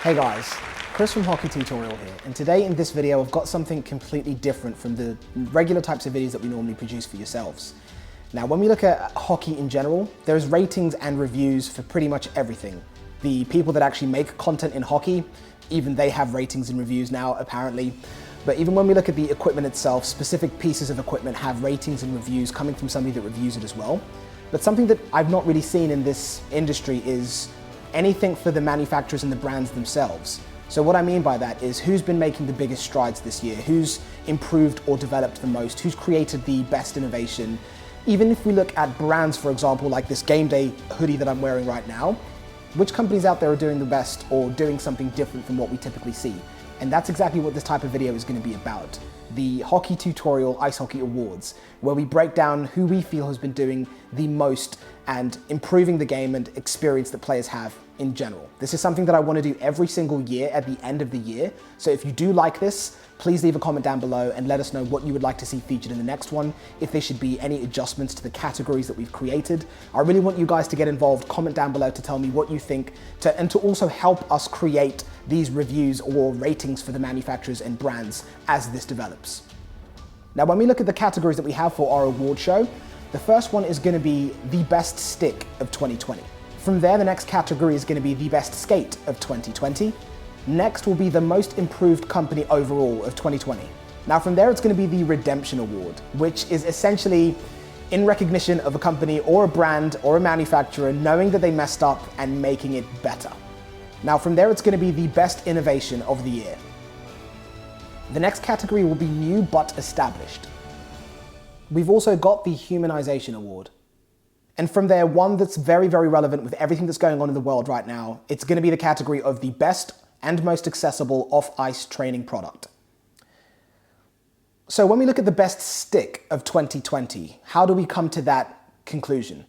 Hey guys, Chris from Hockey Tutorial here, and today in this video I've got something completely different from the regular types of videos that we normally produce for yourselves. Now when we look at hockey in general, there's ratings and reviews for pretty much everything. The people that actually make content in hockey, even they have ratings and reviews now apparently. But even when we look at the equipment itself, specific pieces of equipment have ratings and reviews coming from somebody that reviews it as well. But something that I've not really seen in this industry is anything for the manufacturers and the brands themselves. So what I mean by that is who's been making the biggest strides this year, who's improved or developed the most, who's created the best innovation. Even if we look at brands, for example, like this game day hoodie that I'm wearing right now, which companies out there are doing the best or doing something different from what we typically see? And that's exactly what this type of video is going to be about. The Hockey Tutorial Ice Hockey Awards, where we break down who we feel has been doing the most and improving the game and experience that players have in general. This is something that I want to do every single year at the end of the year. So if you do like this, please leave a comment down below and let us know what you would like to see featured in the next one, if there should be any adjustments to the categories that we've created. I really want you guys to get involved. Comment down below to tell me what you think and to also help us create these reviews or ratings for the manufacturers and brands as this develops. Now, when we look at the categories that we have for our award show, the first one is going to be the best stick of 2020. From there, the next category is going to be the best skate of 2020. Next will be the most improved company overall of 2020. Now from there, it's going to be the Redemption Award, which is essentially in recognition of a company or a brand or a manufacturer knowing that they messed up and making it better. Now from there, it's going to be the best innovation of the year. The next category will be new but established. We've also got the Humanization Award. And from there, one that's very, very relevant with everything that's going on in the world right now, it's going to be the category of the best and most accessible off-ice training product. So when we look at the best stick of 2020, how do we come to that conclusion?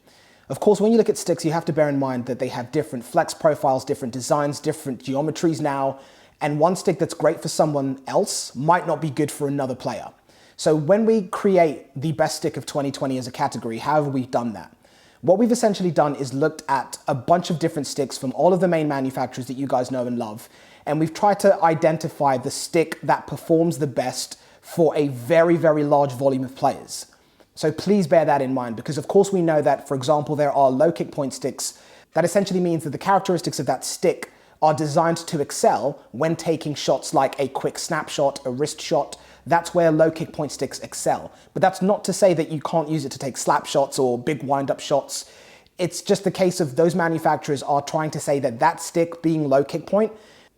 Of course, when you look at sticks, you have to bear in mind that they have different flex profiles, different designs, different geometries now, and one stick that's great for someone else might not be good for another player. So when we create the best stick of 2020 as a category, how have we done that? What we've essentially done is looked at a bunch of different sticks from all of the main manufacturers that you guys know and love, and we've tried to identify the stick that performs the best for a very, very large volume of players. So please bear that in mind, because of course we know that, for example, there are low kick point sticks. That essentially means that the characteristics of that stick are designed to excel when taking shots like a quick snapshot, a wrist shot. That's where low kick point sticks excel. But that's not to say that you can't use it to take slap shots or big wind-up shots. It's just the case of those manufacturers are trying to say that that stick being low kick point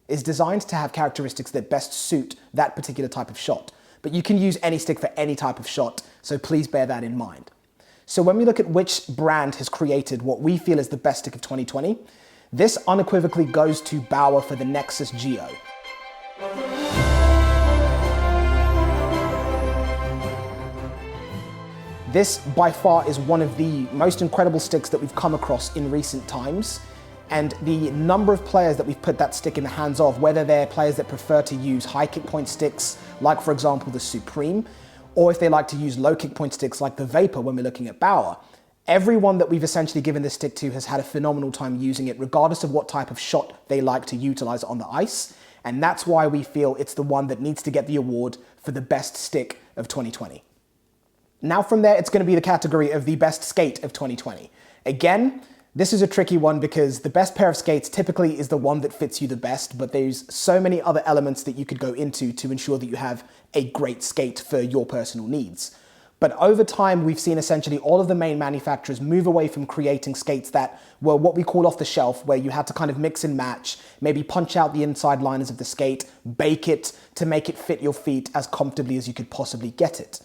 is designed to have characteristics that best suit that particular type of shot. But you can use any stick for any type of shot, so please bear that in mind. So when we look at which brand has created what we feel is the best stick of 2020, this unequivocally goes to Bauer for the Nexus Geo. This by far is one of the most incredible sticks that we've come across in recent times. And the number of players that we've put that stick in the hands of, whether they're players that prefer to use high kick point sticks, like for example the Supreme, or if they like to use low kick point sticks like the Vapor when we're looking at Bauer, everyone that we've essentially given this stick to has had a phenomenal time using it, regardless of what type of shot they like to utilize on the ice. And that's why we feel it's the one that needs to get the award for the best stick of 2020. Now from there, it's going to be the category of the best skate of 2020. Again, this is a tricky one because the best pair of skates typically is the one that fits you the best, but there's so many other elements that you could go into to ensure that you have a great skate for your personal needs. But over time, we've seen essentially all of the main manufacturers move away from creating skates that were what we call off the shelf, where you had to kind of mix and match, maybe punch out the inside liners of the skate, bake it to make it fit your feet as comfortably as you could possibly get it.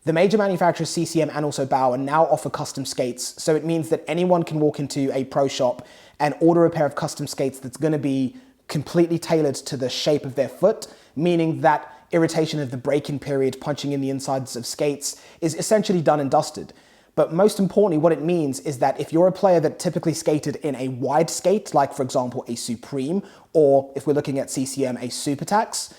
The major manufacturers, CCM and also Bauer, now offer custom skates, so it means that anyone can walk into a pro shop and order a pair of custom skates that's going to be completely tailored to the shape of their foot, meaning that irritation of the break-in period, punching in the insides of skates, is essentially done and dusted. But most importantly, what it means is that if you're a player that typically skated in a wide skate, like for example a Supreme, or if we're looking at CCM, a SuperTax,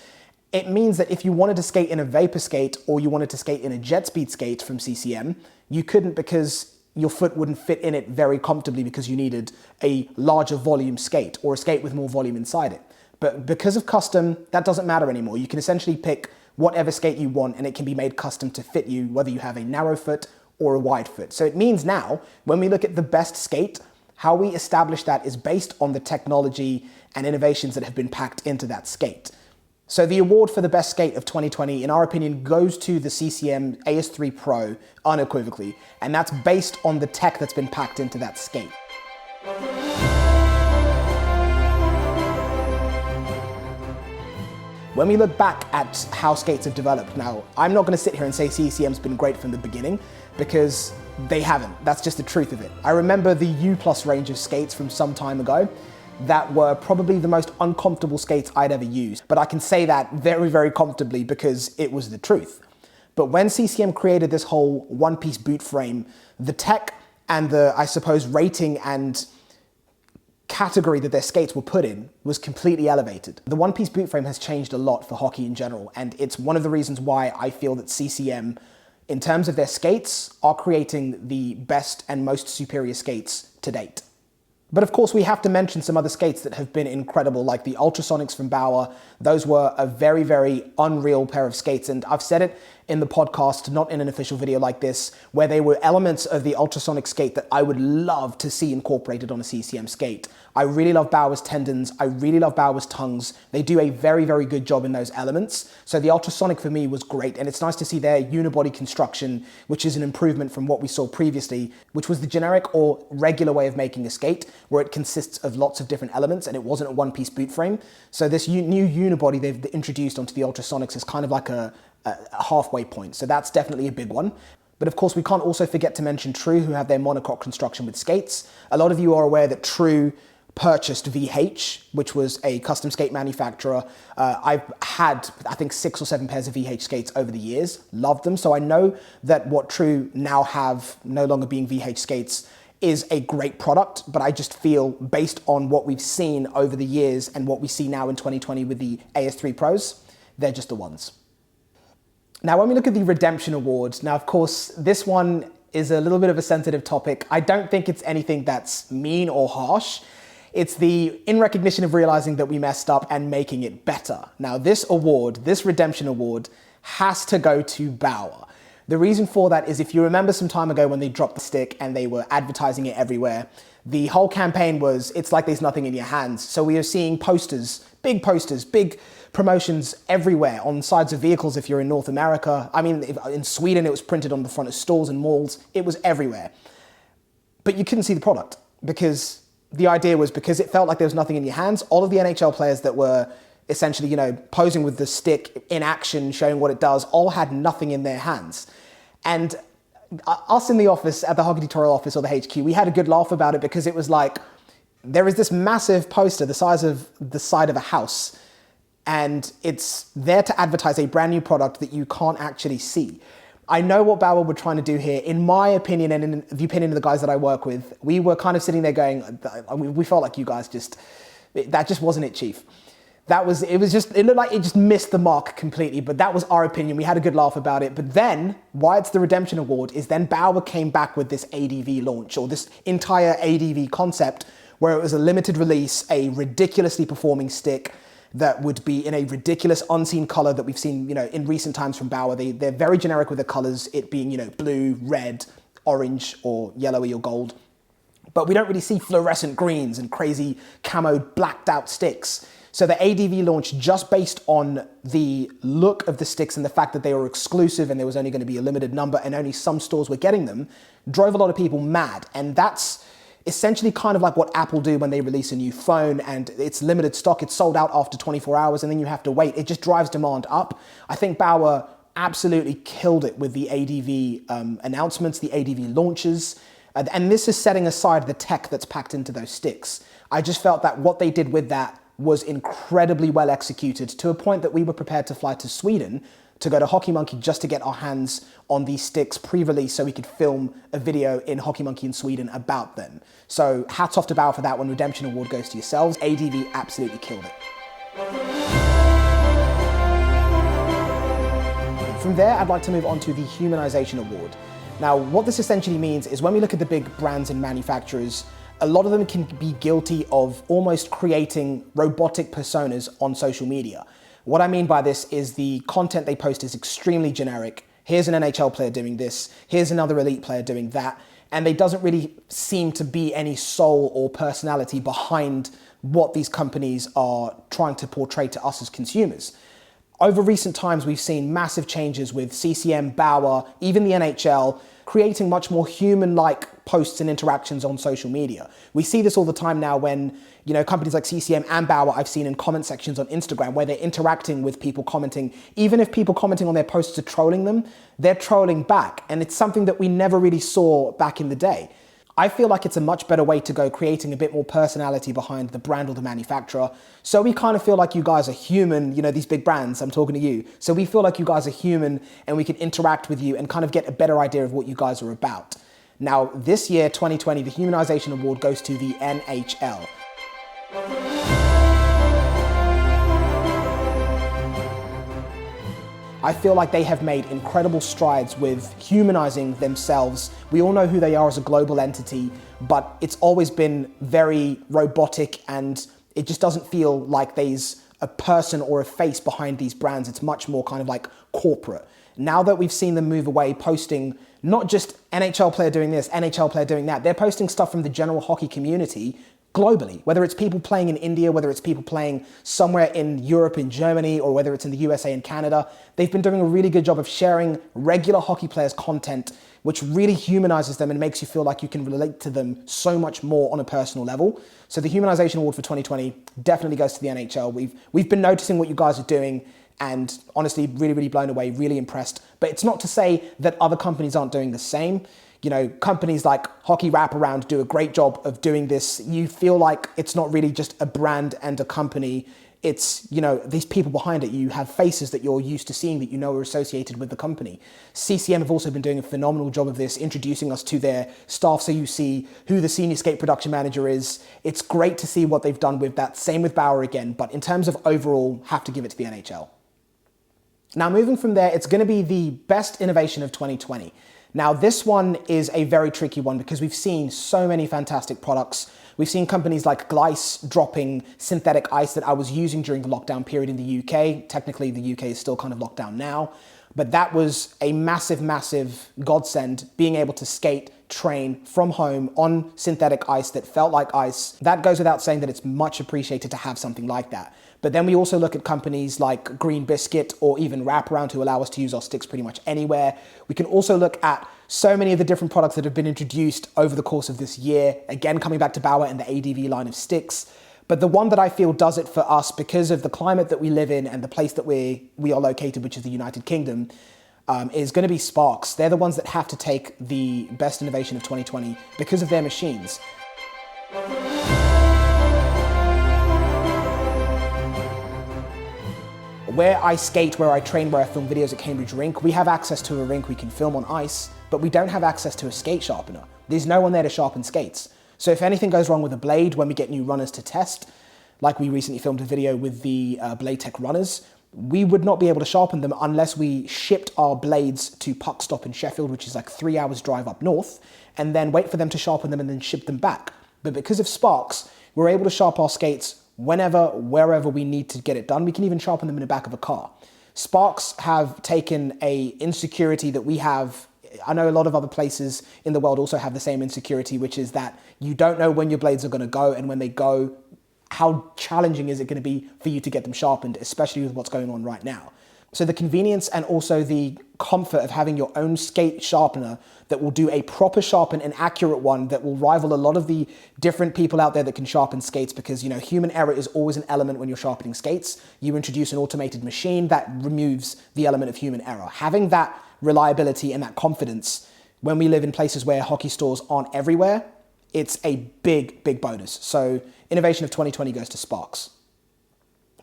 it means that if you wanted to skate in a Vapor skate or you wanted to skate in a jet speed skate from CCM, you couldn't because your foot wouldn't fit in it very comfortably because you needed a larger volume skate or a skate with more volume inside it. But because of custom, that doesn't matter anymore. You can essentially pick whatever skate you want and it can be made custom to fit you, whether you have a narrow foot or a wide foot. So it means now, when we look at the best skate, how we establish that is based on the technology and innovations that have been packed into that skate. So the award for the best skate of 2020, in our opinion, goes to the CCM AS3 Pro unequivocally, and that's based on the tech that's been packed into that skate. When we look back at how skates have developed, now, I'm not going to sit here and say CCM's been great from the beginning, because they haven't. That's just the truth of it. I remember the U+ range of skates from some time ago that were probably the most uncomfortable skates I'd ever used. But I can say that very, very comfortably because it was the truth. But when CCM created this whole one-piece boot frame, the tech and the, I suppose, rating and category that their skates were put in was completely elevated. The one-piece boot frame has changed a lot for hockey in general, and it's one of the reasons why I feel that CCM, in terms of their skates, are creating the best and most superior skates to date. But of course, we have to mention some other skates that have been incredible, like the Ultrasonics from Bauer. Those were a very, very unreal pair of skates. And I've said it in the podcast, not in an official video like this, where they were elements of the Ultrasonic skate that I would love to see incorporated on a CCM skate. I really love Bauer's tendons. I really love Bauer's tongues. They do a very, very good job in those elements. So the Ultrasonic for me was great. And it's nice to see their unibody construction, which is an improvement from what we saw previously, which was the generic or regular way of making a skate, where it consists of lots of different elements and it wasn't a one-piece boot frame. So this new unibody they've introduced onto the Ultrasonics is kind of like a halfway point. So that's definitely a big one. But of course, we can't also forget to mention True, who have their monocoque construction with skates. A lot of you are aware that True purchased VH, which was a custom skate manufacturer. I've had, I think, 6 or 7 pairs of VH skates over the years, loved them. So I know that what True now have, no longer being VH skates, is a great product, but I just feel based on what we've seen over the years and what we see now in 2020 with the AS3 Pros, they're just the ones. Now, when we look at the Redemption Awards, now, of course, this one is a little bit of a sensitive topic. I don't think it's anything that's mean or harsh. It's the in recognition of realizing that we messed up and making it better. Now, this award, this Redemption Award, has to go to Bauer. The reason for that is, if you remember some time ago when they dropped the stick and they were advertising it everywhere, the whole campaign was, it's like there's nothing in your hands. So we are seeing posters, big promotions everywhere on sides of vehicles if you're in North America. I mean, in Sweden, it was printed on the front of stores and malls. It was everywhere. But you couldn't see the product because the idea was, because it felt like there was nothing in your hands, all of the NHL players that were essentially, you know, posing with the stick in action, showing what it does, all had nothing in their hands. And us in the office, at the Hockey Tutorial office or the HQ, we had a good laugh about it because it was like, there is this massive poster the size of the side of a house, and it's there to advertise a brand new product that you can't actually see. I know what Bauer were trying to do here. In my opinion, and in the opinion of the guys that I work with, we were kind of sitting there going, we felt like you guys that just wasn't it, Chief. It looked like it just missed the mark completely, but that was our opinion. We had a good laugh about it. But then, why it's the Redemption Award is then Bauer came back with this ADV launch, or this entire ADV concept, where it was a limited release, a ridiculously performing stick that would be in a ridiculous unseen color that we've seen, you know, in recent times from Bauer. They're very generic with the colors, it being, you know, blue, red, orange, or yellowy or gold. But we don't really see fluorescent greens and crazy camo blacked out sticks. So the ADV launch, just based on the look of the sticks and the fact that they were exclusive and there was only going to be a limited number and only some stores were getting them, drove a lot of people mad. And that's essentially kind of like what Apple do when they release a new phone and it's limited stock, it's sold out after 24 hours and then you have to wait. It just drives demand up. I think Bauer absolutely killed it with the ADV announcements, the ADV launches. And this is setting aside the tech that's packed into those sticks. I just felt that what they did with that was incredibly well executed, to a point that we were prepared to fly to Sweden to go to Hockey Monkey just to get our hands on these sticks pre-release so we could film a video in Hockey Monkey in Sweden about them. So hats off to Bauer for that one. Redemption Award goes to yourselves. ADV absolutely killed it. From there, I'd like to move on to the Humanization Award. Now, what this essentially means is when we look at the big brands and manufacturers, a lot of them can be guilty of almost creating robotic personas on social media. What I mean by this is the content they post is extremely generic. Here's an NHL player doing this, here's another elite player doing that, and there doesn't really seem to be any soul or personality behind what these companies are trying to portray to us as consumers. Over recent times, we've seen massive changes with CCM, Bauer, even the NHL, creating much more human-like posts and interactions on social media. We see this all the time now when, companies like CCM and Bauer I've seen in comment sections on Instagram where they're interacting with people commenting. Even if people commenting on their posts are trolling them, they're trolling back. And it's something that we never really saw back in the day. I feel like it's a much better way to go, creating a bit more personality behind the brand or the manufacturer. So we kind of feel like you guys are human, these big brands, I'm talking to you. So we feel like you guys are human and we can interact with you and kind of get a better idea of what you guys are about. Now, this year, 2020, the Humanization Award goes to the NHL. I feel like they have made incredible strides with humanizing themselves. We all know who they are as a global entity, but it's always been very robotic and it just doesn't feel like there's a person or a face behind these brands. It's much more kind of like corporate. Now that we've seen them move away, posting not just NHL player doing this, NHL player doing that, they're posting stuff from the general hockey community globally, whether it's people playing in India, whether it's people playing somewhere in Europe, in Germany, or whether it's in the USA and Canada. They've been doing a really good job of sharing regular hockey players' content, which really humanizes them and makes you feel like you can relate to them so much more on a personal level. So the Humanization Award for 2020 definitely goes to the NHL. We've been noticing what you guys are doing and honestly really, really blown away, really impressed. But it's not to say that other companies aren't doing the same. Companies like Hockey Wraparound do a great job of doing this. You feel like it's not really just a brand and a company. It's, these people behind it. You have faces that you're used to seeing that are associated with the company. CCM have also been doing a phenomenal job of this, introducing us to their staff so you see who the senior skate production manager is. It's great to see what they've done with that. Same with Bauer again, but in terms of overall, have to give it to the NHL. Now moving from there, it's going to be the best innovation of 2020. Now, this one is a very tricky one because we've seen so many fantastic products. We've seen companies like Gleiss dropping synthetic ice that I was using during the lockdown period in the UK. Technically, the UK is still kind of locked down now, but that was a massive, massive godsend, being able to skate, train from home on synthetic ice that felt like ice. That goes without saying that it's much appreciated to have something like that. But then we also look at companies like Green Biscuit or even Wraparound who allow us to use our sticks pretty much anywhere. We can also look at so many of the different products that have been introduced over the course of this year. Again, coming back to Bauer and the ADV line of sticks. But the one that I feel does it for us because of the climate that we live in and the place that we are located, which is the United Kingdom, is going to be Sparks. They're the ones that have to take the best innovation of 2020 because of their machines. Where I skate, where I train, where I film videos at Cambridge Rink, we have access to a rink we can film on ice, but we don't have access to a skate sharpener. There's no one there to sharpen skates. So if anything goes wrong with a blade when we get new runners to test, like we recently filmed a video with the Blade Tech runners, we would not be able to sharpen them unless we shipped our blades to Puck Stop in Sheffield, which is like 3 hours drive up north, and then wait for them to sharpen them and then ship them back. But because of Sparks, we're able to sharpen our skates whenever, wherever we need to get it done. We can even sharpen them in the back of a car. Sparks have taken a insecurity that we have. I know a lot of other places in the world also have the same insecurity, which is that you don't know when your blades are going to go, and when they go, how challenging is it going to be for you to get them sharpened, especially with what's going on right now. So the convenience and also the comfort of having your own skate sharpener that will do a proper sharpen, an accurate one that will rival a lot of the different people out there that can sharpen skates, because human error is always an element when you're sharpening skates. You introduce an automated machine that removes the element of human error. Having that reliability and that confidence when we live in places where hockey stores aren't everywhere, it's a big, big bonus. So innovation of 2020 goes to Sparks.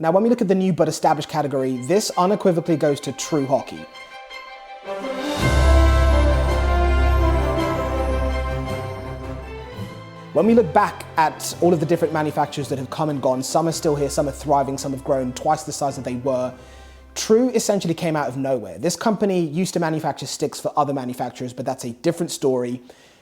Now, when we look at the new but established category, this unequivocally goes to True Hockey. When we look back at all of the different manufacturers that have come and gone, some are still here, some are thriving, some have grown twice the size that they were. True essentially came out of nowhere. This company used to manufacture sticks for other manufacturers, but that's a different story.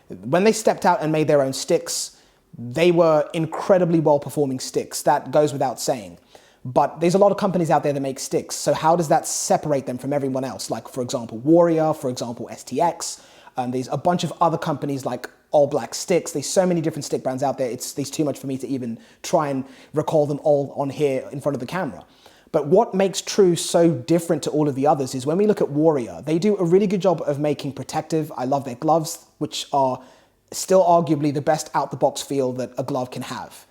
When they stepped out and made their own sticks, they were incredibly well-performing sticks. That goes without saying. But there's a lot of companies out there that make sticks. So how does that separate them from everyone else? Like, for example, Warrior, for example, STX. There's a bunch of other companies like All Black Sticks. There's so many different stick brands out there. It's too much for me to even try and recall them all on here in front of the camera. But what makes True so different to all of the others is when we look at Warrior, they do a really good job of making protective. I love their gloves, which are still arguably the best out-the-box feel that a glove can have.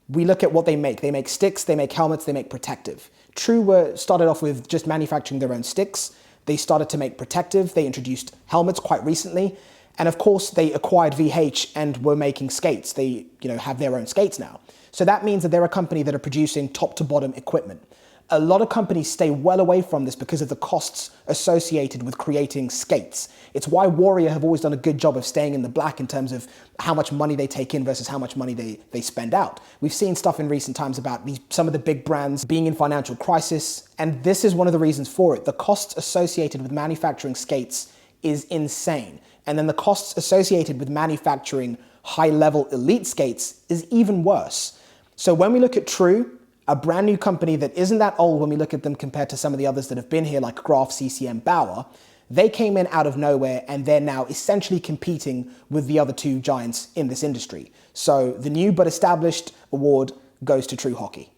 We look at what they make. They make sticks, they make helmets, they make protective. True started off with just manufacturing their own sticks. They started to make protective. They introduced helmets quite recently. And of course, they acquired VH and were making skates. They have their own skates now. So that means that they're a company that are producing top to bottom equipment. A lot of companies stay well away from this because of the costs associated with creating skates. It's why Warrior have always done a good job of staying in the black in terms of how much money they take in versus how much money they spend out. We've seen stuff in recent times about some of the big brands being in financial crisis, and this is one of the reasons for it. The costs associated with manufacturing skates is insane. And then the costs associated with manufacturing high-level elite skates is even worse. So when we look at True, a brand new company that isn't that old when we look at them compared to some of the others that have been here like Graf, CCM, Bauer, they came in out of nowhere and they're now essentially competing with the other two giants in this industry. So the new but established award goes to True Hockey.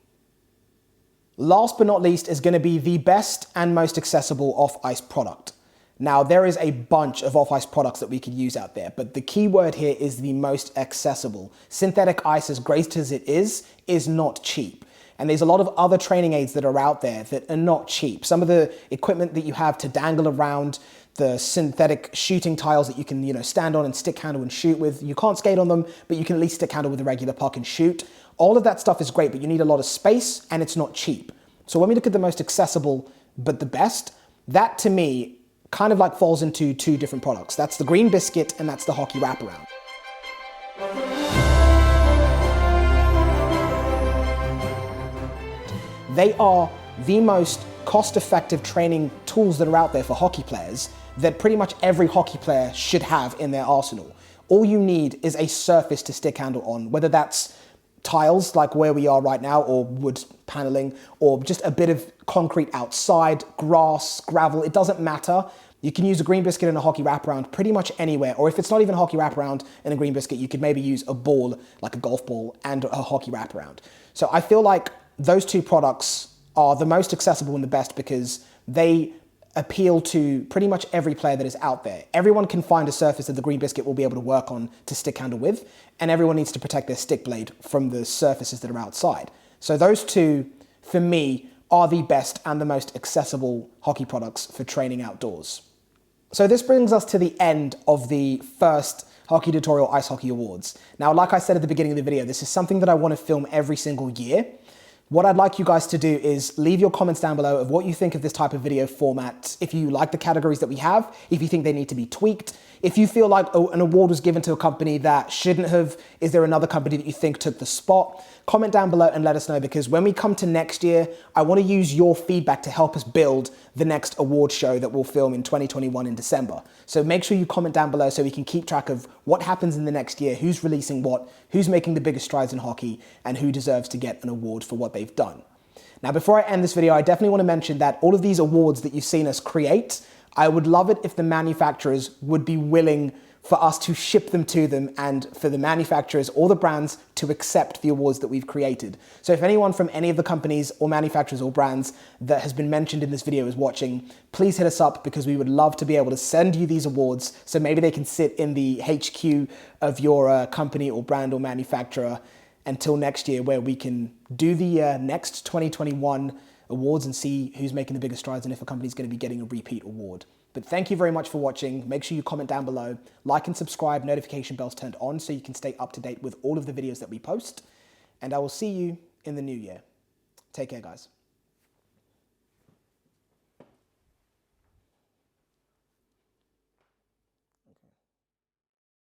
Last but not least is going to be the best and most accessible off-ice product. Now, there is a bunch of off-ice products that we could use out there, but the key word here is the most accessible. Synthetic ice, as great as it is not cheap. And there's a lot of other training aids that are out there that are not cheap. Some of the equipment that you have to dangle around, the synthetic shooting tiles that you can, stand on and stick handle and shoot with. You can't skate on them, but you can at least stick handle with a regular puck and shoot. All of that stuff is great, but you need a lot of space and it's not cheap. So when we look at the most accessible, but the best, that to me kind of like falls into two different products. That's the Green Biscuit and that's the Hockey Wraparound. They are the most cost-effective training tools that are out there for hockey players that pretty much every hockey player should have in their arsenal. All you need is a surface to stick handle on, whether that's tiles like where we are right now, or wood paneling, or just a bit of concrete outside, grass, gravel, it doesn't matter. You can use a Green Biscuit and a Hockey Wraparound pretty much anywhere, or if it's not even a Hockey Wraparound and a Green Biscuit, you could maybe use a ball, like a golf ball, and a Hockey Wraparound. So I feel like those two products are the most accessible and the best because they appeal to pretty much every player that is out there. Everyone can find a surface that the Green Biscuit will be able to work on to stick handle with, and everyone needs to protect their stick blade from the surfaces that are outside. So those two, for me, are the best and the most accessible hockey products for training outdoors. So this brings us to the end of the first Hockey Tutorial Ice Hockey Awards. Now, like I said at the beginning of the video, this is something that I want to film every single year. What I'd like you guys to do is leave your comments down below of what you think of this type of video format. If you like the categories that we have, if you think they need to be tweaked, if you feel like an award was given to a company that shouldn't have, is there another company that you think took the spot? Comment down below and let us know, because when we come to next year, I want to use your feedback to help us build the next award show that we'll film in 2021 in December. So make sure you comment down below so we can keep track of what happens in the next year, who's releasing what, who's making the biggest strides in hockey, and who deserves to get an award for what they've done. Now, before I end this video, I definitely want to mention that all of these awards that you've seen us create, I would love it if the manufacturers would be willing for us to ship them to them and for the manufacturers or the brands to accept the awards that we've created. So if anyone from any of the companies or manufacturers or brands that has been mentioned in this video is watching, please hit us up, because we would love to be able to send you these awards so maybe they can sit in the HQ of your company or brand or manufacturer until next year, where we can do the next 2021 awards and see who's making the biggest strides and if a company's going to be getting a repeat award. But thank you very much for watching. Make sure you comment down below, like and subscribe, notification bells turned on so you can stay up to date with all of the videos that we post. And I will see you in the new year. Take care, guys.